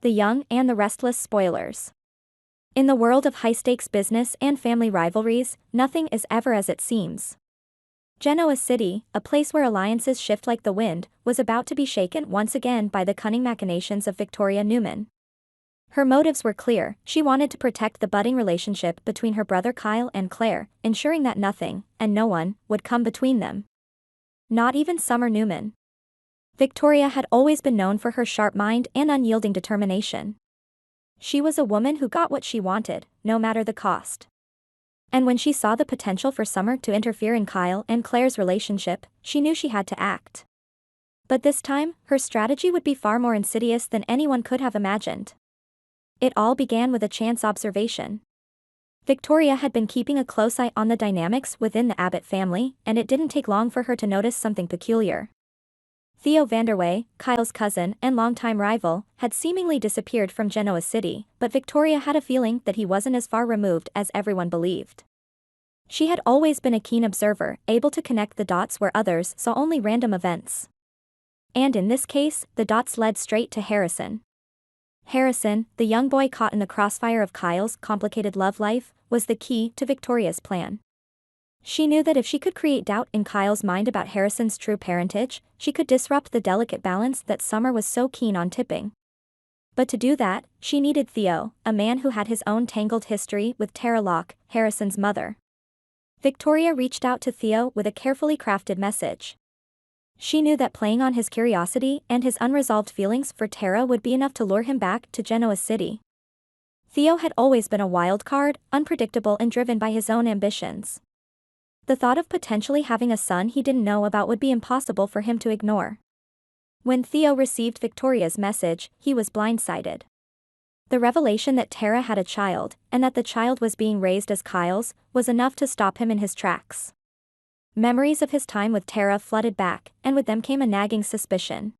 the young, and the restless spoilers. In the world of high-stakes business and family rivalries, nothing is ever as it seems. Genoa City, a place where alliances shift like the wind, was about to be shaken once again by the cunning machinations of Victoria Newman. Her motives were clear. She wanted to protect the budding relationship between her brother Kyle and Claire, ensuring that nothing, and no one, would come between them. Not even Summer Newman. Victoria had always been known for her sharp mind and unyielding determination. She was a woman who got what she wanted, no matter the cost. And when she saw the potential for Summer to interfere in Kyle and Claire's relationship, she knew she had to act. But this time, her strategy would be far more insidious than anyone could have imagined. It all began with a chance observation. Victoria had been keeping a close eye on the dynamics within the Abbott family, and it didn't take long for her to notice something peculiar. Theo Vanderway, Kyle's cousin and longtime rival, had seemingly disappeared from Genoa City, but Victoria had a feeling that he wasn't as far removed as everyone believed. She had always been a keen observer, able to connect the dots where others saw only random events. And in this case, the dots led straight to Harrison. Harrison, the young boy caught in the crossfire of Kyle's complicated love life, was the key to Victoria's plan. She knew that if she could create doubt in Kyle's mind about Harrison's true parentage, she could disrupt the delicate balance that Summer was so keen on tipping. But to do that, she needed Theo, a man who had his own tangled history with Tara Locke, Harrison's mother. Victoria reached out to Theo with a carefully crafted message. She knew that playing on his curiosity and his unresolved feelings for Tara would be enough to lure him back to Genoa City. Theo had always been a wild card, unpredictable and driven by his own ambitions. The thought of potentially having a son he didn't know about would be impossible for him to ignore. When Theo received Victoria's message, he was blindsided. The revelation that Tara had a child, and that the child was being raised as Kyle's, was enough to stop him in his tracks. Memories of his time with Tara flooded back, and with them came a nagging suspicion.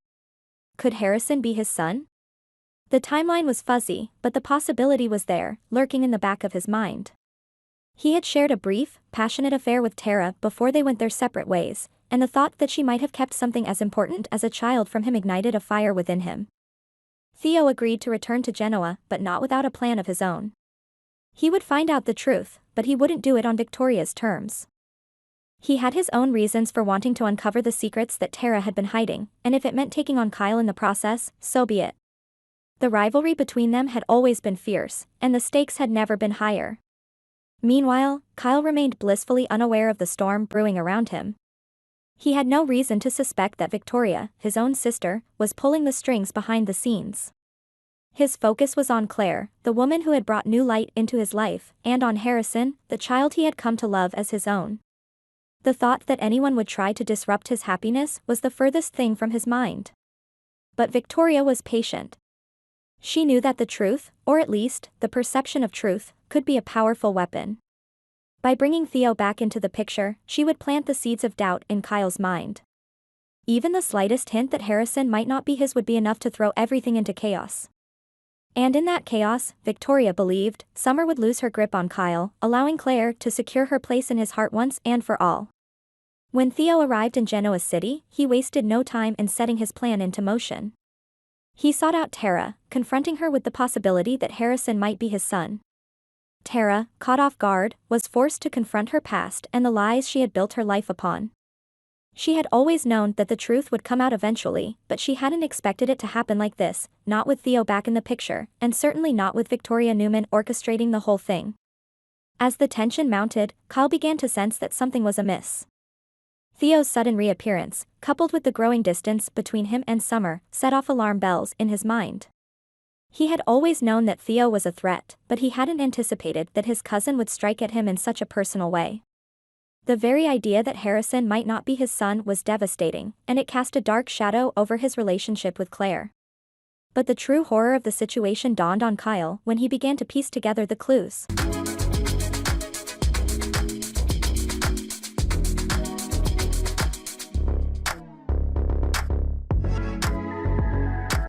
Could Harrison be his son? The timeline was fuzzy, but the possibility was there, lurking in the back of his mind. He had shared a brief, passionate affair with Tara before they went their separate ways, and the thought that she might have kept something as important as a child from him ignited a fire within him. Theo agreed to return to Genoa, but not without a plan of his own. He would find out the truth, but he wouldn't do it on Victoria's terms. He had his own reasons for wanting to uncover the secrets that Tara had been hiding, and if it meant taking on Kyle in the process, so be it. The rivalry between them had always been fierce, and the stakes had never been higher. Meanwhile, Kyle remained blissfully unaware of the storm brewing around him. He had no reason to suspect that Victoria, his own sister, was pulling the strings behind the scenes. His focus was on Claire, the woman who had brought new light into his life, and on Harrison, the child he had come to love as his own. The thought that anyone would try to disrupt his happiness was the furthest thing from his mind. But Victoria was patient. She knew that the truth, or at least, the perception of truth, could be a powerful weapon. By bringing Theo back into the picture, she would plant the seeds of doubt in Kyle's mind. Even the slightest hint that Harrison might not be his would be enough to throw everything into chaos. And in that chaos, Victoria believed, Summer would lose her grip on Kyle, allowing Claire to secure her place in his heart once and for all. When Theo arrived in Genoa City, he wasted no time in setting his plan into motion. He sought out Tara, confronting her with the possibility that Harrison might be his son. Tara, caught off guard, was forced to confront her past and the lies she had built her life upon. She had always known that the truth would come out eventually, but she hadn't expected it to happen like this, not with Theo back in the picture, and certainly not with Victoria Newman orchestrating the whole thing. As the tension mounted, Kyle began to sense that something was amiss. Theo's sudden reappearance, coupled with the growing distance between him and Summer, set off alarm bells in his mind. He had always known that Theo was a threat, but he hadn't anticipated that his cousin would strike at him in such a personal way. The very idea that Harrison might not be his son was devastating, and it cast a dark shadow over his relationship with Claire. But the true horror of the situation dawned on Kyle when he began to piece together the clues.